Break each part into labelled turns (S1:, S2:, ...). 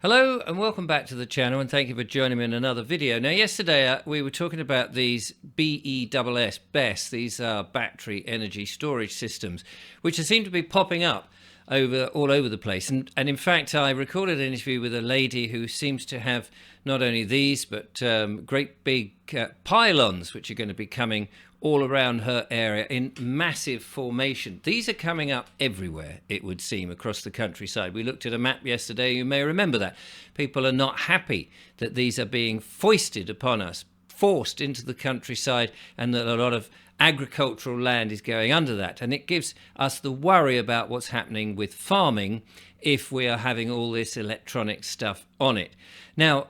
S1: Hello and welcome back to the channel, and thank you for joining me in another video. Now yesterday we were talking about these BESS, these are battery energy storage systems, which seem to be popping up all over the place. And in fact, I recorded an interview with a lady who seems to have not only these, but great big pylons, which are going to be coming all around her area in massive formation. These are coming up everywhere, it would seem, across the countryside. We looked at a map yesterday, you may remember that. People are not happy that these are being foisted upon us, forced into the countryside, and that a lot of agricultural land is going under that. And it gives us the worry about what's happening with farming if we are having all this electronic stuff on it. Now,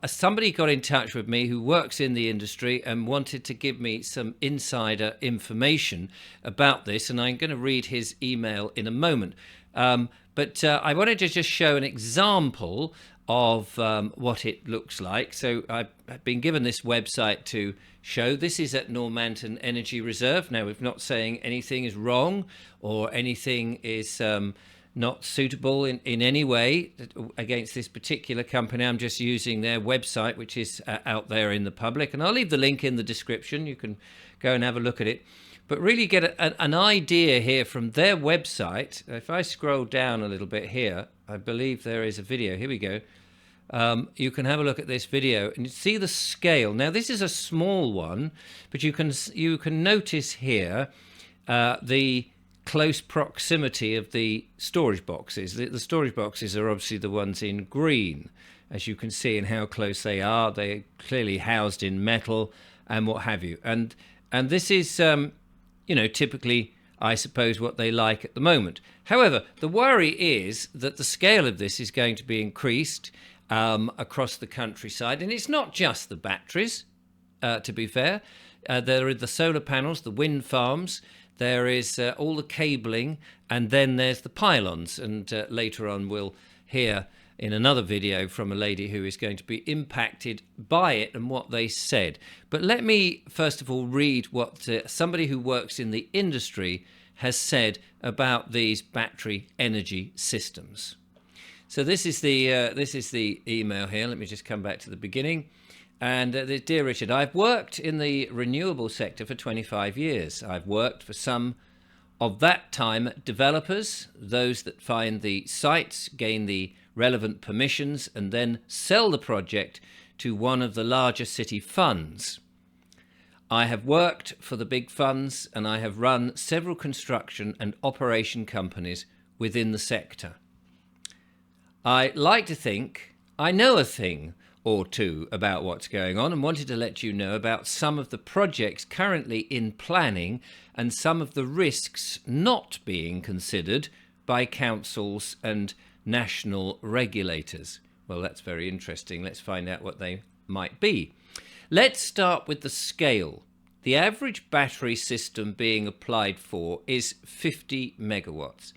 S1: somebody got in touch with me who works in the industry and wanted to give me some insider information about this, and I'm going to read his email in a moment. But I wanted to just show an example of what it looks like. So I've been given this website to show. This is at Normanton Energy Reserve. Now, we're not saying anything is wrong or anything is not suitable in any way against this particular company. I'm just using their website, which is out there in the public, and I'll leave the link in the description. You can go and have a look at it, but really get an idea here from their website. If I scroll down a little bit here, I believe there is a video. Here we go. You can have a look at this video and see the scale. Now, this is a small one, but you can notice here the close proximity of the storage boxes. The storage boxes are obviously the ones in green, as you can see, and how close they are. They're clearly housed in metal and what have you. And this is, typically, I suppose, what they like at the moment. However, the worry is that the scale of this is going to be increased across the countryside. And it's not just the batteries, to be fair. There are the solar panels, the wind farms. There is all the cabling, and then there's the pylons. And later on we'll hear in another video from a lady who is going to be impacted by it and what they said. But let me first of all read what somebody who works in the industry has said about these battery energy systems. So this is the email here. Let me just come back to the beginning. And dear Richard, I've worked in the renewable sector for 25 years. I've worked for some of that time developers, those that find the sites, gain the relevant permissions, and then sell the project to one of the larger city funds. I have worked for the big funds, and I have run several construction and operation companies within the sector. I like to think I know a thing or two about what's going on, and wanted to let you know about some of the projects currently in planning and some of the risks not being considered by councils and national regulators. Well, that's very interesting. Let's find out what they might be. Let's start with the scale. The average battery system being applied for is 50 megawatts.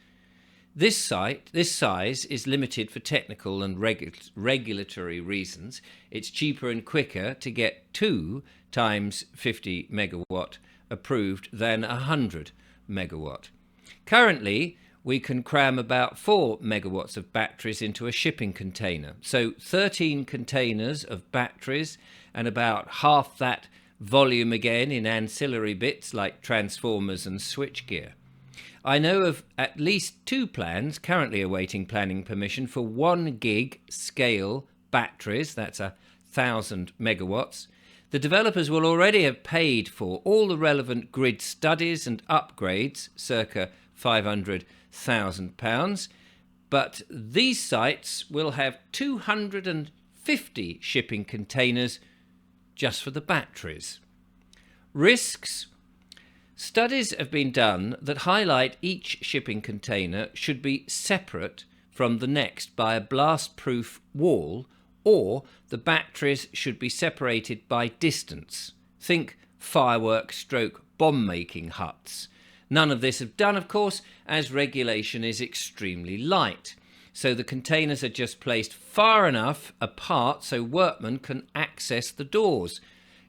S1: This size is limited for technical and regulatory reasons. It's cheaper and quicker to get 2 times 50 megawatt approved than 100 megawatt. Currently, we can cram about 4 megawatts of batteries into a shipping container. So 13 containers of batteries and about half that volume again in ancillary bits like transformers and switchgear. I know of at least 2 plans currently awaiting planning permission for 1 gig scale batteries, that's 1,000 megawatts. The developers will already have paid for all the relevant grid studies and upgrades, circa £500,000, but these sites will have 250 shipping containers just for the batteries. Risks. Studies have been done that highlight each shipping container should be separate from the next by a blast-proof wall, or the batteries should be separated by distance. Think firework/bomb-making huts. None of this is done, of course, as regulation is extremely light. So the containers are just placed far enough apart so workmen can access the doors.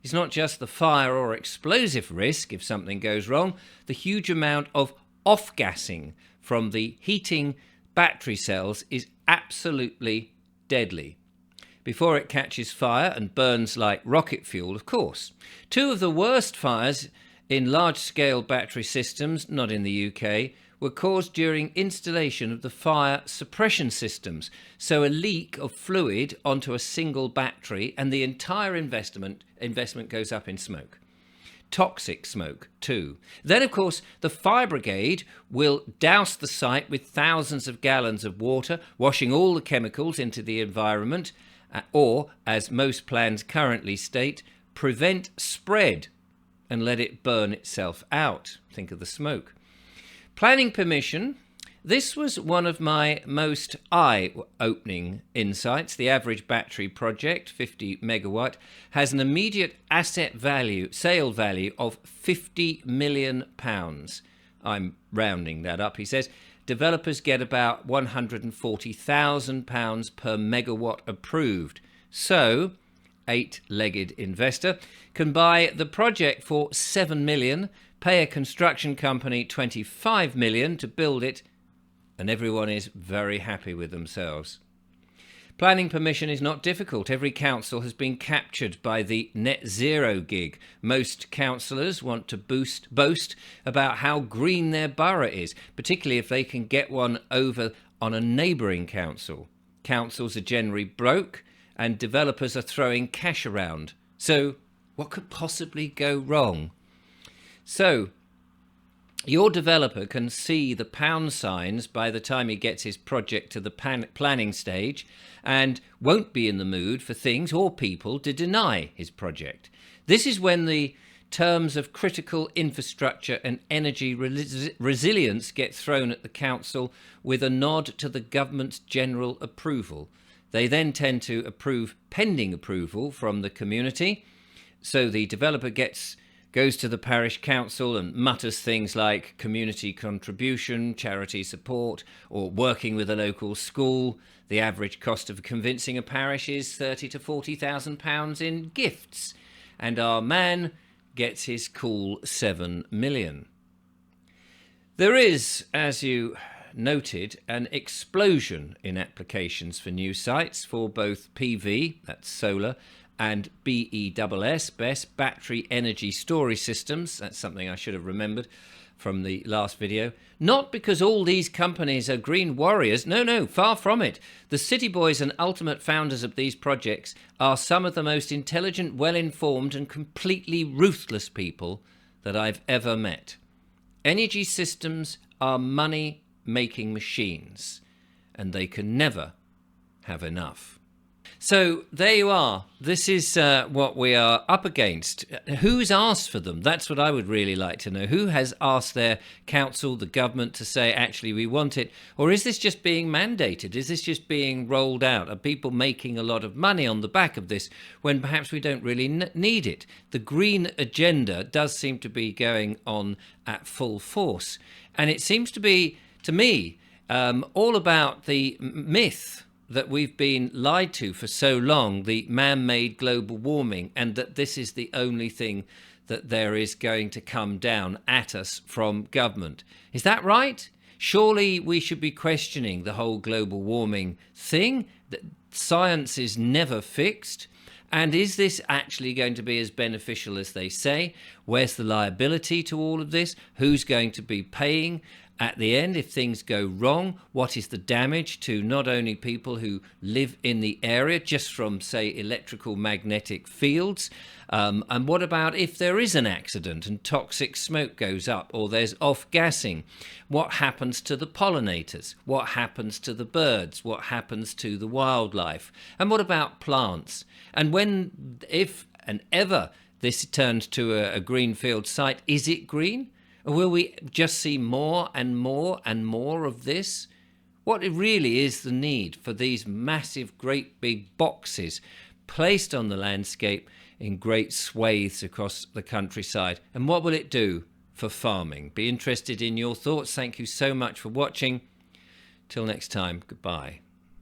S1: It's not just the fire or explosive risk if something goes wrong. The huge amount of off-gassing from the heating battery cells is absolutely deadly. Before it catches fire and burns like rocket fuel, of course. Two of the worst fires in large-scale battery systems, not in the UK, were caused during installation of the fire suppression systems. So a leak of fluid onto a single battery and the entire investment goes up in smoke. Toxic smoke too. Then, of course, the fire brigade will douse the site with thousands of gallons of water, washing all the chemicals into the environment, or, as most plans currently state, prevent spread and let it burn itself out. Think of the smoke. Planning permission. This was one of my most eye-opening insights. The average battery project, 50 megawatt, has an immediate sale value of £50 million. I'm rounding that up. He says developers get about £140,000 per megawatt approved. So, eight-legged investor can buy the project for £7 million, pay a construction company £25 million to build it, and everyone is very happy with themselves. Planning permission is not difficult. Every council has been captured by the net zero gig. Most councillors want to boast about how green their borough is, particularly if they can get one over on a neighbouring council. Councils are generally broke and developers are throwing cash around. So what could possibly go wrong? So your developer can see the pound signs by the time he gets his project to the planning stage and won't be in the mood for things or people to deny his project. This is when the terms of critical infrastructure and energy resilience get thrown at the council with a nod to the government's general approval. They then tend to approve pending approval from the community. So the developer goes to the parish council and mutters things like community contribution, charity support, or working with a local school. The average cost of convincing a parish is £30,000 to £40,000 in gifts. And our man gets his cool £7 million. There is, as you noted, an explosion in applications for new sites for both PV, that's solar, and BESS, battery energy storage systems. That's something I should have remembered from the last video. Not because all these companies are green warriors. No, far from it. The city boys and ultimate founders of these projects are some of the most intelligent, well-informed and completely ruthless people that I've ever met. Energy systems are money-making machines, and they can never have enough. So there you are. This is what we are up against. Who's asked for them? That's what I would really like to know. Who has asked their council, the government, to say, actually, we want it? Or is this just being mandated? Is this just being rolled out? Are people making a lot of money on the back of this when perhaps we don't really need it? The green agenda does seem to be going on at full force. And it seems to be, to me, all about the myth that we've been lied to for so long, the man-made global warming, and that this is the only thing that there is going to come down at us from government. Is that right? Surely we should be questioning the whole global warming thing. That science is never fixed. And is this actually going to be as beneficial as they say? Where's the liability to all of this? Who's going to be paying at the end if things go wrong? What is the damage to not only people who live in the area just from, say, electrical magnetic fields? And what about if there is an accident and toxic smoke goes up or there's off-gassing? What happens to the pollinators? What happens to the birds? What happens to the wildlife? And what about plants? And when, if and ever this turns to a greenfield site, is it green? Or will we just see more and more and more of this? What really is the need for these massive, great big boxes placed on the landscape in great swathes across the countryside? And what will it do for farming? Be interested in your thoughts. Thank you so much for watching. Till next time, goodbye.